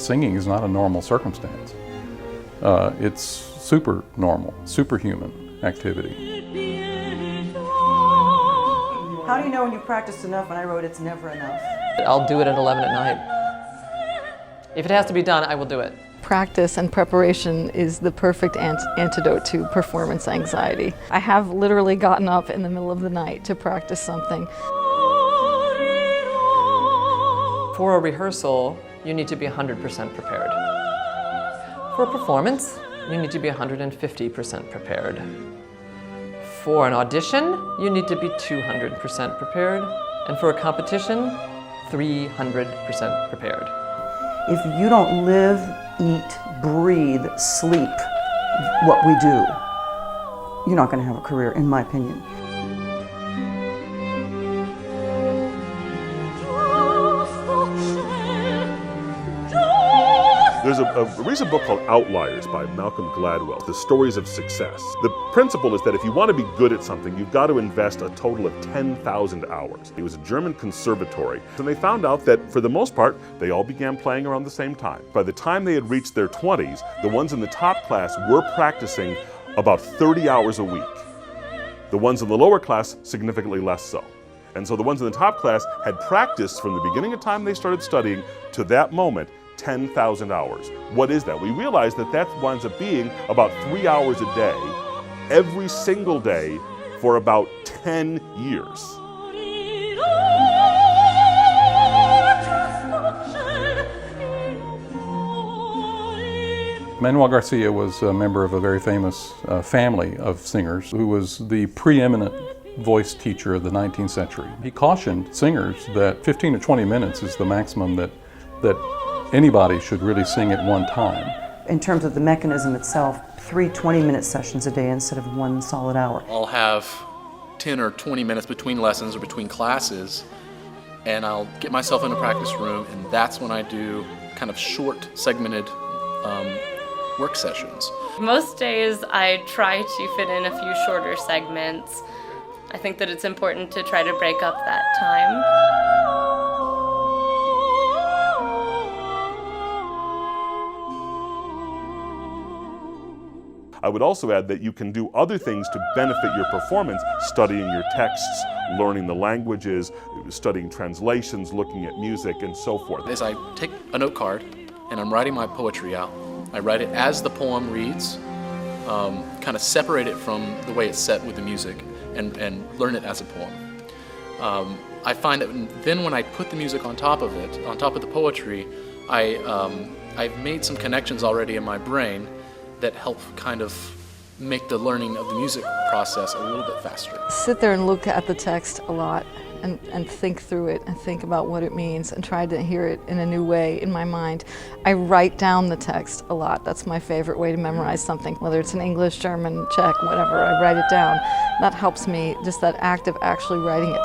singing is not a normal circumstance. It's super normal, superhuman activity. How do you know when you've practiced enough? When I wrote It's Never Enough. I'll do it at 11 at night. If it has to be done, I will do it. Practice and preparation is the perfect antidote to performance anxiety. I have literally gotten up in the middle of the night to practice something. For a rehearsal, you need to be 100% prepared. For a performance, you need to be 150% prepared. For an audition, you need to be 200% prepared. And for a competition, 300% prepared. If you don't live, eat, breathe, sleep what we do, you're not going to have a career, in my opinion. There's a recent book called Outliers by Malcolm Gladwell, The Stories of Success. The principle is that if you want to be good at something, you've got to invest a total of 10,000 hours. It was a German conservatory, and they found out that for the most part, they all began playing around the same time. By the time they had reached their 20s, the ones in the top class were practicing about 30 hours a week. The ones in the lower class, significantly less so. And so the ones in the top class had practiced from the beginning of time they started studying to that moment 10,000 hours. What is that? We realize that that winds up being about 3 hours a day, every single day, for about 10 years. Manuel Garcia was a member of a very famous family of singers who was the preeminent voice teacher of the 19th century. He cautioned singers that 15 to 20 minutes is the maximum that anybody should really sing at one time. In terms of the mechanism itself, 3 20-minute sessions a day instead of 1 solid hour. I'll have 10 or 20 minutes between lessons or between classes, and I'll get myself in a practice room, and that's when I do kind of short, segmented work sessions. Most days I try to fit in a few shorter segments. I think that it's important to try to break up that time. I would also add that you can do other things to benefit your performance, studying your texts, learning the languages, studying translations, looking at music, and so forth. As I take a note card and I'm writing my poetry out, I write it as the poem reads, kind of separate it from the way it's set with the music, and learn it as a poem. I find that then when I put the music on top of it, on top of the poetry, I've made some connections already in my brain that help kind of make the learning of the music process a little bit faster. Sit there and look at the text a lot and think through it and think about what it means and try to hear it in a new way in my mind. I write down the text a lot. That's my favorite way to memorize something, whether it's in English, German, Czech, whatever, I write it down. That helps me, just that act of actually writing it.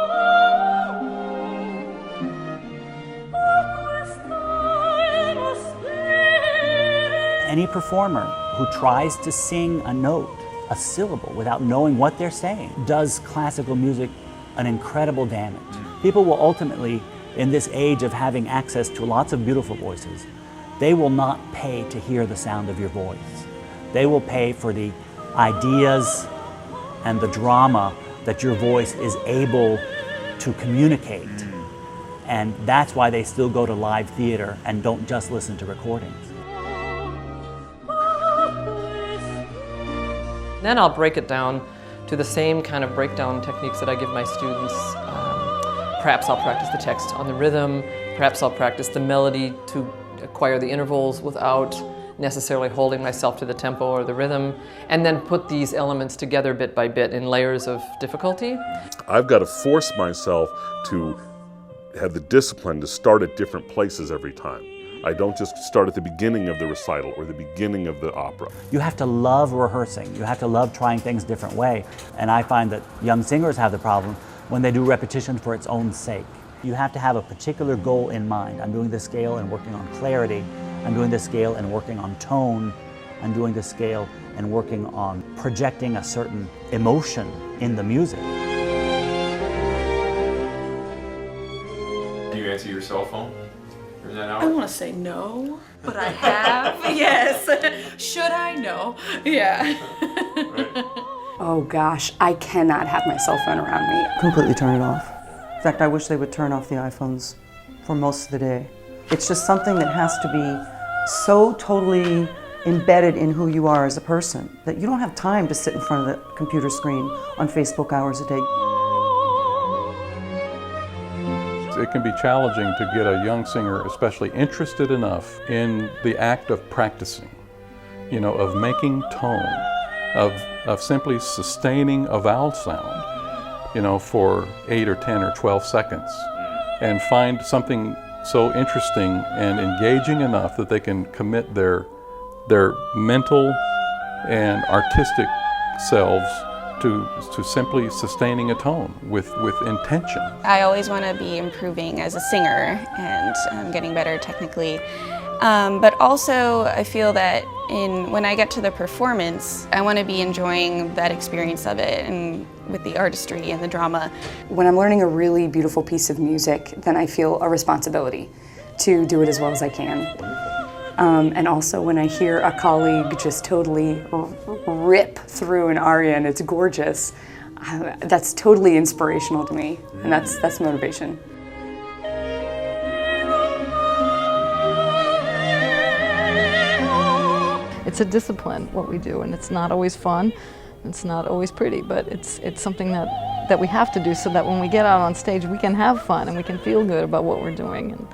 Any performer who tries to sing a note, a syllable, without knowing what they're saying, does classical music an incredible damage. People will ultimately, in this age of having access to lots of beautiful voices, they will not pay to hear the sound of your voice. They will pay for the ideas and the drama that your voice is able to communicate. And that's why they still go to live theater and don't just listen to recordings. Then I'll break it down to the same kind of breakdown techniques that I give my students. Perhaps I'll practice the text on the rhythm, perhaps I'll practice the melody to acquire the intervals without necessarily holding myself to the tempo or the rhythm, and then put these elements together bit by bit in layers of difficulty. I've got to force myself to have the discipline to start at different places every time. I don't just start at the beginning of the recital or the beginning of the opera. You have to love rehearsing. You have to love trying things a different way. And I find that young singers have the problem when they do repetition for its own sake. You have to have a particular goal in mind. I'm doing this scale and working on clarity. I'm doing this scale and working on tone. I'm doing this scale and working on projecting a certain emotion in the music. Do you answer your cell phone? I want to say no, but I have. Yes. Should I? No. Yeah. Oh gosh, I cannot have my cell phone around me. Completely turn it off. In fact, I wish they would turn off the iPhones for most of the day. It's just something that has to be so totally embedded in who you are as a person that you don't have time to sit in front of the computer screen on Facebook hours a day. It can be challenging to get a young singer especially interested enough in the act of practicing, you know, of making tone, of simply sustaining a vowel sound, you know, for 8 or 10 or 12 seconds, and find something so interesting and engaging enough that they can commit their mental and artistic selves to simply sustaining a tone with intention. I always want to be improving as a singer and getting better technically. But also I feel that when I get to the performance, I want to be enjoying that experience of it and with the artistry and the drama. When I'm learning a really beautiful piece of music, then I feel a responsibility to do it as well as I can. And also when I hear a colleague just totally rip through an aria and it's gorgeous, that's totally inspirational to me, and that's motivation. It's a discipline, what we do, and it's not always fun, it's not always pretty, but it's something that we have to do so that when we get out on stage we can have fun and we can feel good about what we're doing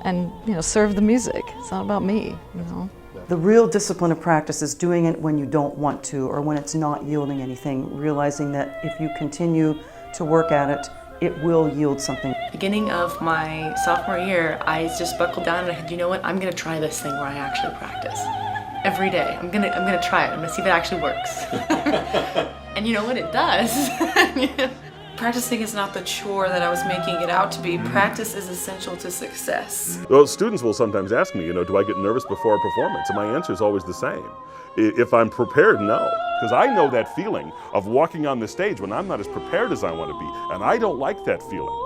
and you know, serve the music. It's not about me, you know. The real discipline of practice is doing it when you don't want to or when it's not yielding anything, realizing that if you continue to work at it, it will yield something. Beginning of my sophomore year, I just buckled down and I said, you know what, I'm gonna try this thing where I actually practice. Every day, I'm gonna try it. I'm gonna see if it actually works. And you know what, it does. Practicing is not the chore that I was making it out to be. Practice is essential to success. Well, students will sometimes ask me, you know, do I get nervous before a performance? And my answer is always the same. If I'm prepared, no. Because I know that feeling of walking on the stage when I'm not as prepared as I want to be. And I don't like that feeling.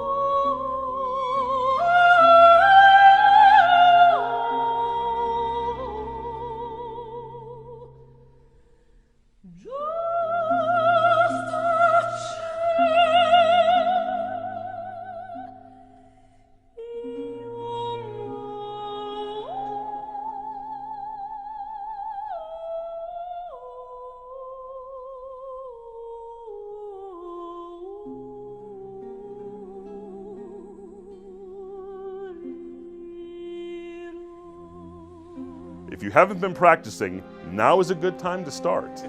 If you haven't been practicing, now is a good time to start.